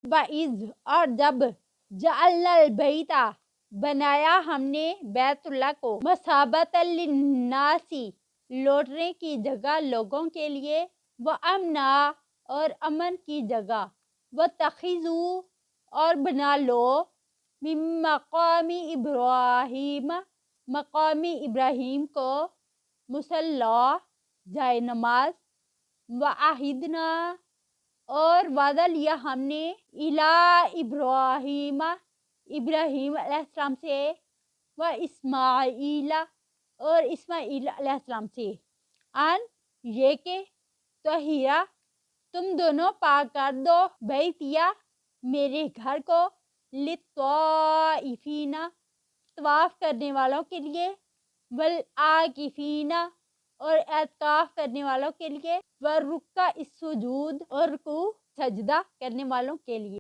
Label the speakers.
Speaker 1: وَإِذْ اور جب جعلنا البیتا بنایا ہم نے بیت اللہ کو مثابۃ للناس لوٹنے کی جگہ لوگوں کے لیے وامنا اور امن کی جگہ واتخذوا اور بنا لو من مقام ابراہیم مقام ابراہیم کو مصلی جائے نماز وعہدنا اور وعدہ لیا ہم نے الی ابراہیم ابراہیم علیہ السلام سے و اسماعیل اور اسماعیل علیہ السلام سے ان یہ کہ طہیرہ تم دونوں پاک کر دو بیتیا میرے گھر کو للطائفین طواف کرنے والوں کے لیے والعاکفین اور اعتکاف کرنے والوں کے لیے والرکع السجود اور رکوع سجدہ کرنے والوں کے لیے